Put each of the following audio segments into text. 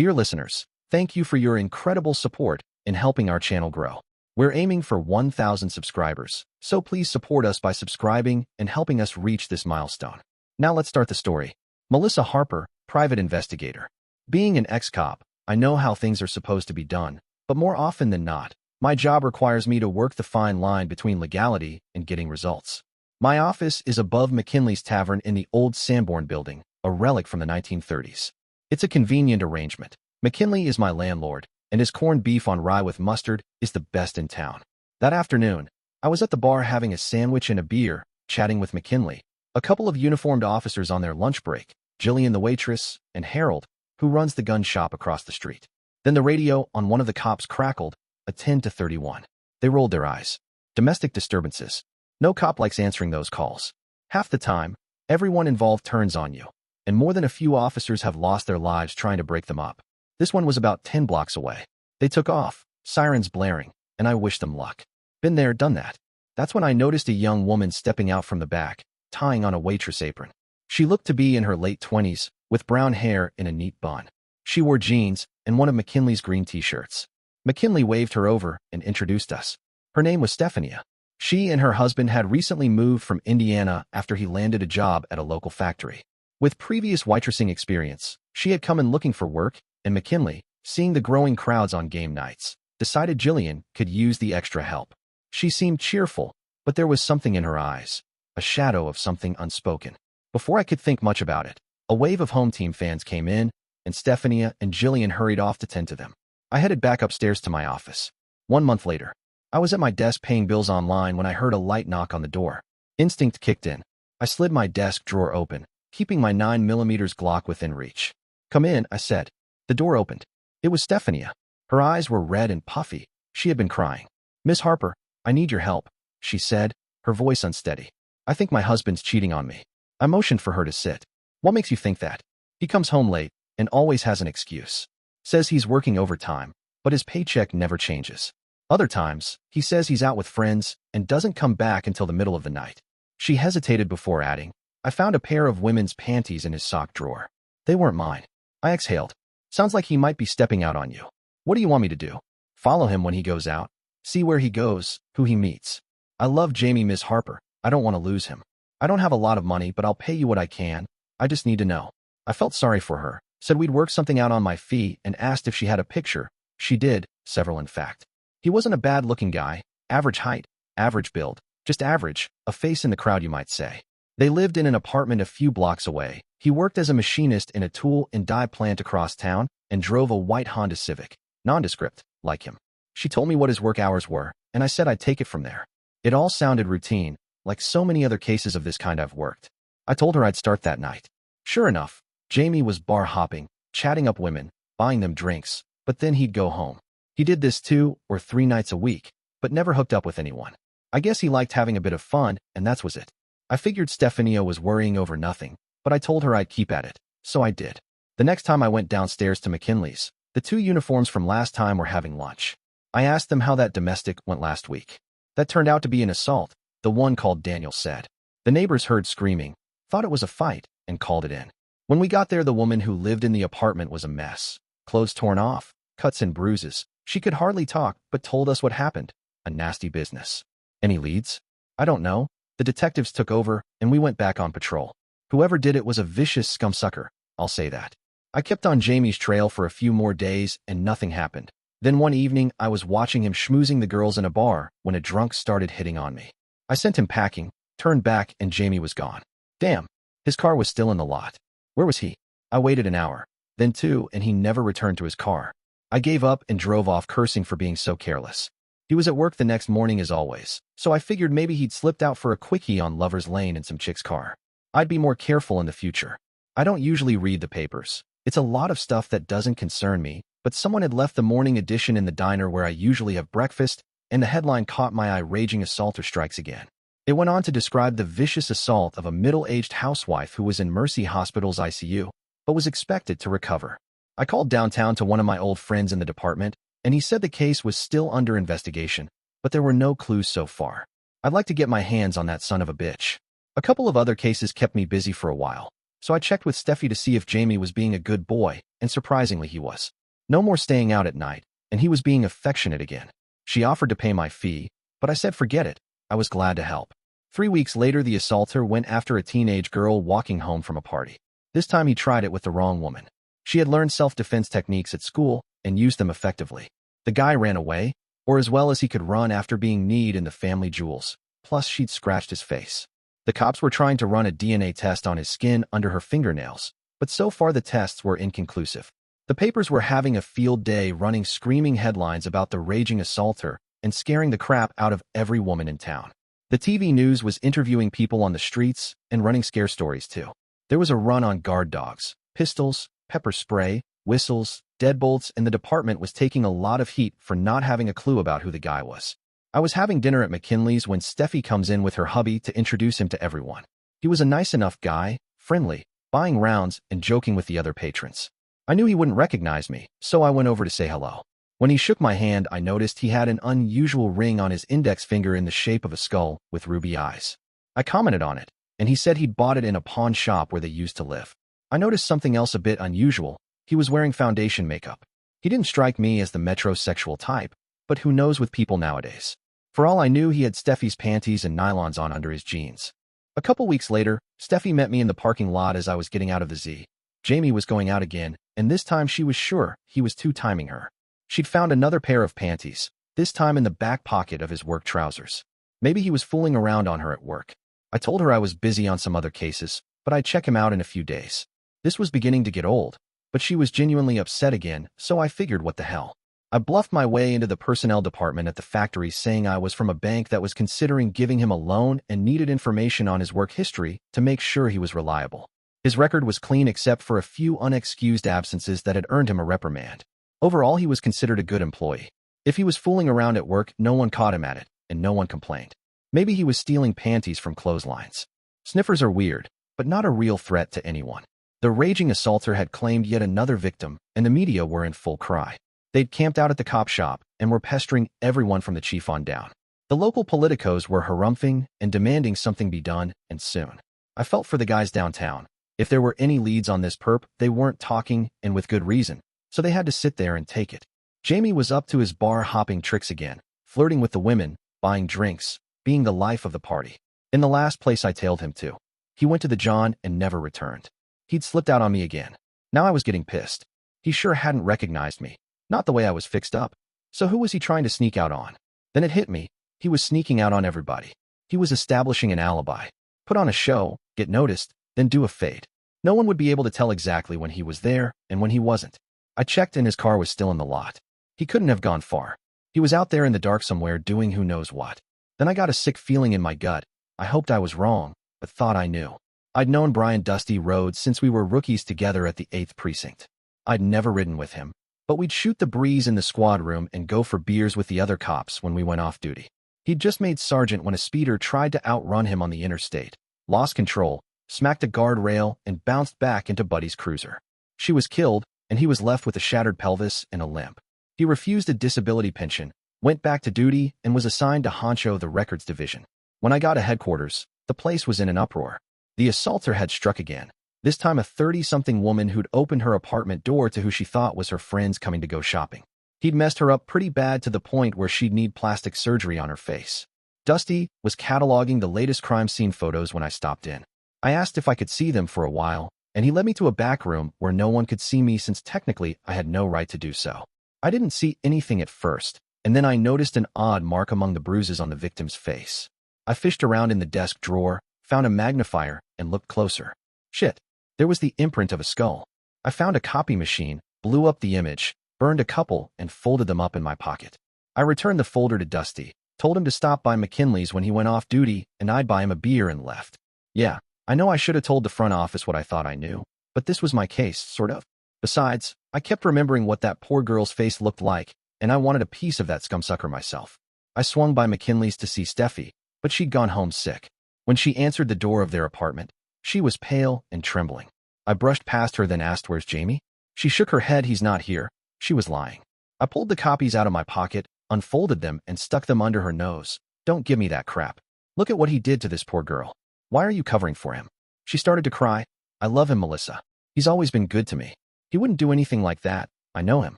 Dear listeners, thank you for your incredible support in helping our channel grow. We're aiming for 1,000 subscribers, so please support us by subscribing and helping us reach this milestone. Now let's start the story. Melissa Harper, private investigator. Being an ex-cop, I know how things are supposed to be done, but more often than not, my job requires me to work the fine line between legality and getting results. My office is above McKinley's Tavern in the old Sanborn building, a relic from the 1930s. It's a convenient arrangement. McKinley is my landlord, and his corned beef on rye with mustard is the best in town. That afternoon, I was at the bar having a sandwich and a beer, chatting with McKinley, a couple of uniformed officers on their lunch break, Jillian the waitress, and Harold, who runs the gun shop across the street. Then the radio on one of the cops crackled, a 10 to 31. They rolled their eyes. Domestic disturbances. No cop likes answering those calls. Half the time, everyone involved turns on you, and more than a few officers have lost their lives trying to break them up. This one was about 10 blocks away. They took off, sirens blaring, and I wished them luck. Been there, done that. That's when I noticed a young woman stepping out from the back, tying on a waitress apron. She looked to be in her late 20s, with brown hair in a neat bun. She wore jeans and one of McKinley's green t-shirts. McKinley waved her over and introduced us. Her name was Stephania. She and her husband had recently moved from Indiana after he landed a job at a local factory. With previous waitressing experience, she had come in looking for work, and McKinley, seeing the growing crowds on game nights, decided Jillian could use the extra help. She seemed cheerful, but there was something in her eyes, a shadow of something unspoken. Before I could think much about it, a wave of home team fans came in, and Stephania and Jillian hurried off to tend to them. I headed back upstairs to my office. 1 month later, I was at my desk paying bills online when I heard a light knock on the door. Instinct kicked in. I slid my desk drawer open, keeping my 9mm Glock within reach. "Come in," I said. The door opened. It was Stephania. Her eyes were red and puffy. She had been crying. "Miss Harper, I need your help," she said, her voice unsteady. "I think my husband's cheating on me." I motioned for her to sit. "What makes you think that?" "He comes home late and always has an excuse. Says he's working overtime, but his paycheck never changes. Other times, he says he's out with friends and doesn't come back until the middle of the night." She hesitated before adding, "I found a pair of women's panties in his sock drawer. They weren't mine." I exhaled. "Sounds like he might be stepping out on you. What do you want me to do? Follow him when he goes out? See where he goes, who he meets? I love Jamie, Miss Harper. I don't want to lose him. I don't have a lot of money, but I'll pay you what I can. I just need to know." I felt sorry for her, said we'd work something out on my fee, and asked if she had a picture. She did, several in fact. He wasn't a bad-looking guy, average height, average build, just average, a face in the crowd you might say. They lived in an apartment a few blocks away. He worked as a machinist in a tool and die plant across town and drove a white Honda Civic, nondescript, like him. She told me what his work hours were, and I said I'd take it from there. It all sounded routine, like so many other cases of this kind I've worked. I told her I'd start that night. Sure enough, Jamie was bar hopping, chatting up women, buying them drinks, but then he'd go home. He did this 2 or 3 nights a week, but never hooked up with anyone. I guess he liked having a bit of fun, and that was it. I figured Stephania was worrying over nothing, but I told her I'd keep at it, so I did. The next time I went downstairs to McKinley's, the 2 uniforms from last time were having lunch. I asked them how that domestic went last week. That turned out to be an assault, the one called Daniel said. The neighbors heard screaming, thought it was a fight, and called it in. When we got there, the woman who lived in the apartment was a mess. Clothes torn off, cuts and bruises. She could hardly talk, but told us what happened. A nasty business. Any leads? I don't know. The detectives took over, and we went back on patrol. Whoever did it was a vicious scumsucker, I'll say that. I kept on Jamie's trail for a few more days, and nothing happened. Then one evening, I was watching him schmoozing the girls in a bar when a drunk started hitting on me. I sent him packing, turned back, and Jamie was gone. Damn, his car was still in the lot. Where was he? I waited an hour, then 2, and he never returned to his car. I gave up and drove off cursing for being so careless. He was at work the next morning as always, so I figured maybe he'd slipped out for a quickie on Lover's Lane in some chick's car. I'd be more careful in the future. I don't usually read the papers. It's a lot of stuff that doesn't concern me, but someone had left the morning edition in the diner where I usually have breakfast, and the headline caught my eye: Raging Assaulter Strikes Again. It went on to describe the vicious assault of a middle-aged housewife who was in Mercy Hospital's ICU, but was expected to recover. I called downtown to one of my old friends in the department, and he said the case was still under investigation, but there were no clues so far. I'd like to get my hands on that son of a bitch. A couple of other cases kept me busy for a while. So I checked with Steffi to see if Jamie was being a good boy, and surprisingly he was. No more staying out at night, and he was being affectionate again. She offered to pay my fee, but I said forget it. I was glad to help. 3 weeks later, the assaulter went after a teenage girl walking home from a party. This time he tried it with the wrong woman. She had learned self-defense techniques at school and used them effectively. The guy ran away, or as well as he could run after being kneed in the family jewels. Plus, she'd scratched his face. The cops were trying to run a DNA test on his skin under her fingernails, but so far the tests were inconclusive. The papers were having a field day running screaming headlines about the raging assaulter and scaring the crap out of every woman in town. The TV news was interviewing people on the streets and running scare stories too. There was a run on guard dogs, pistols, pepper spray, whistles, deadbolts, and the department was taking a lot of heat for not having a clue about who the guy was. I was having dinner at McKinley's when Steffi comes in with her hubby to introduce him to everyone. He was a nice enough guy, friendly, buying rounds and joking with the other patrons. I knew he wouldn't recognize me, so I went over to say hello. When he shook my hand, I noticed he had an unusual ring on his index finger in the shape of a skull with ruby eyes. I commented on it, and he said he'd bought it in a pawn shop where they used to live. I noticed something else a bit unusual. He was wearing foundation makeup. He didn't strike me as the metrosexual type, but who knows with people nowadays. For all I knew, he had Steffi's panties and nylons on under his jeans. A couple weeks later, Steffi met me in the parking lot as I was getting out of the Z. Jamie was going out again, and this time she was sure he was two-timing her. She'd found another pair of panties, this time in the back pocket of his work trousers. Maybe he was fooling around on her at work. I told her I was busy on some other cases, but I'd check him out in a few days. This was beginning to get old, but she was genuinely upset again, so I figured what the hell. I bluffed my way into the personnel department at the factory saying I was from a bank that was considering giving him a loan and needed information on his work history to make sure he was reliable. His record was clean except for a few unexcused absences that had earned him a reprimand. Overall, he was considered a good employee. If he was fooling around at work, no one caught him at it, and no one complained. Maybe he was stealing panties from clotheslines. Sniffers are weird, but not a real threat to anyone. The raging assaulter had claimed yet another victim, and the media were in full cry. They'd camped out at the cop shop and were pestering everyone from the chief on down. The local politicos were harumphing and demanding something be done, and soon. I felt for the guys downtown. If there were any leads on this perp, they weren't talking, and with good reason, so they had to sit there and take it. Jamie was up to his bar-hopping tricks again, flirting with the women, buying drinks, being the life of the party. In the last place I tailed him to, he went to the John and never returned. He'd slipped out on me again. Now I was getting pissed. He sure hadn't recognized me, not the way I was fixed up. So who was he trying to sneak out on? Then it hit me. He was sneaking out on everybody. He was establishing an alibi. Put on a show, get noticed, then do a fade. No one would be able to tell exactly when he was there and when he wasn't. I checked and his car was still in the lot. He couldn't have gone far. He was out there in the dark somewhere doing who knows what. Then I got a sick feeling in my gut. I hoped I was wrong, but thought I knew. I'd known Brian Dusty Rhodes since we were rookies together at the 8th Precinct. I'd never ridden with him, but we'd shoot the breeze in the squad room and go for beers with the other cops when we went off duty. He'd just made sergeant when a speeder tried to outrun him on the interstate, lost control, smacked a guardrail, and bounced back into Buddy's cruiser. She was killed, and he was left with a shattered pelvis and a limp. He refused a disability pension, went back to duty, and was assigned to Honcho the records division. When I got to headquarters, the place was in an uproar. The assaulter had struck again, this time a 30-something woman who'd opened her apartment door to who she thought was her friends coming to go shopping. He'd messed her up pretty bad to the point where she'd need plastic surgery on her face. Dusty was cataloging the latest crime scene photos when I stopped in. I asked if I could see them for a while, and he led me to a back room where no one could see me since technically I had no right to do so. I didn't see anything at first, and then I noticed an odd mark among the bruises on the victim's face. I fished around in the desk drawer, found a magnifier, and looked closer. Shit, there was the imprint of a skull. I found a copy machine, blew up the image, burned a couple, and folded them up in my pocket. I returned the folder to Dusty, told him to stop by McKinley's when he went off duty, and I'd buy him a beer and left. Yeah, I know I should have told the front office what I thought I knew, but this was my case, sort of. Besides, I kept remembering what that poor girl's face looked like, and I wanted a piece of that scumsucker myself. I swung by McKinley's to see Steffi, but she'd gone home sick. When she answered the door of their apartment, she was pale and trembling. I brushed past her, then asked, "Where's Jamie?" She shook her head. "He's not here." She was lying. I pulled the copies out of my pocket, unfolded them, and stuck them under her nose. "Don't give me that crap. Look at what he did to this poor girl. Why are you covering for him?" She started to cry. I love him, Melissa. He's always been good to me. He wouldn't do anything like that. I know him.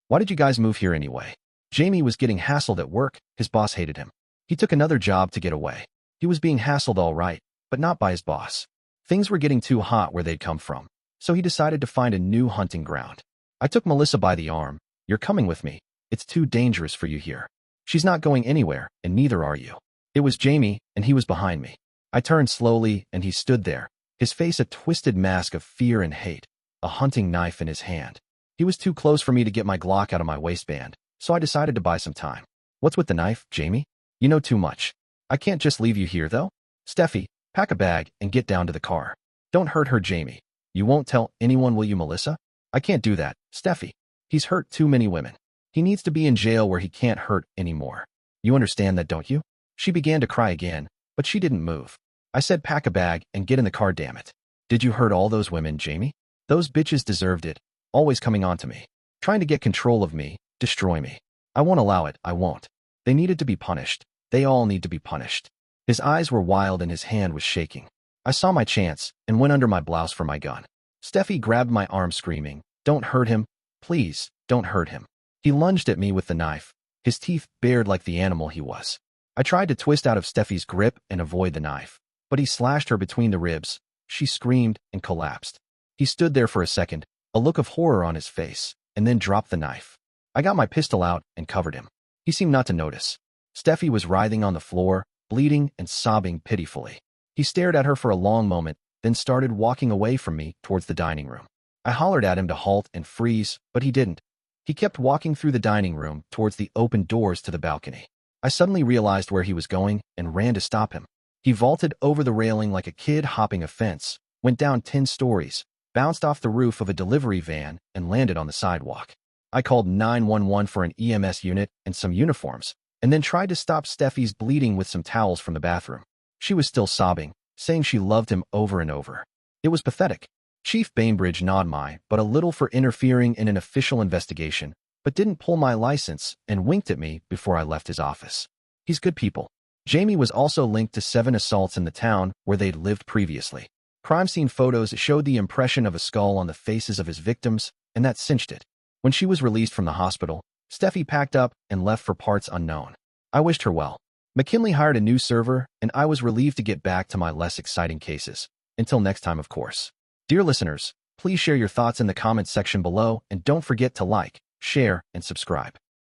Why did you guys move here anyway? Jamie was getting hassled at work. His boss hated him. He took another job to get away. He was being hassled all right, but not by his boss. Things were getting too hot where they'd come from, so he decided to find a new hunting ground. I took Melissa by the arm. You're coming with me. It's too dangerous for you here. She's not going anywhere, and neither are you. It was Jamie, and he was behind me. I turned slowly, and he stood there, his face a twisted mask of fear and hate, a hunting knife in his hand. He was too close for me to get my Glock out of my waistband, so I decided to buy some time. What's with the knife, Jamie? You know too much. I can't just leave you here, though. Steffi, pack a bag and get down to the car. Don't hurt her, Jamie. You won't tell anyone, will you, Melissa? I can't do that, Steffi. He's hurt too many women. He needs to be in jail where he can't hurt anymore. You understand that, don't you? She began to cry again, but she didn't move. I said pack a bag and get in the car, damn it. Did you hurt all those women, Jamie? Those bitches deserved it, always coming on to me, trying to get control of me, destroy me. I won't allow it, I won't. They needed to be punished. They all need to be punished. His eyes were wild and his hand was shaking. I saw my chance and went under my blouse for my gun. Steffi grabbed my arm screaming, don't hurt him. Please, don't hurt him. He lunged at me with the knife, his teeth bared like the animal he was. I tried to twist out of Steffi's grip and avoid the knife, but he slashed her between the ribs. She screamed and collapsed. He stood there for a second, a look of horror on his face, and then dropped the knife. I got my pistol out and covered him. He seemed not to notice. Steffi was writhing on the floor, bleeding and sobbing pitifully. He stared at her for a long moment, then started walking away from me towards the dining room. I hollered at him to halt and freeze, but he didn't. He kept walking through the dining room towards the open doors to the balcony. I suddenly realized where he was going and ran to stop him. He vaulted over the railing like a kid hopping a fence, went down 10 stories, bounced off the roof of a delivery van, and landed on the sidewalk. I called 911 for an EMS unit and some uniforms, and then tried to stop Steffi's bleeding with some towels from the bathroom. She was still sobbing, saying she loved him over and over. It was pathetic. Chief Bainbridge gnawed my but a little for interfering in an official investigation, but didn't pull my license and winked at me before I left his office. He's good people. Jamie was also linked to 7 assaults in the town where they'd lived previously. Crime scene photos showed the impression of a skull on the faces of his victims, and that cinched it. When she was released from the hospital, Steffi packed up and left for parts unknown. I wished her well. McKinley hired a new server, and I was relieved to get back to my less exciting cases. Until next time, of course. Dear listeners, please share your thoughts in the comments section below, and don't forget to like, share, and subscribe.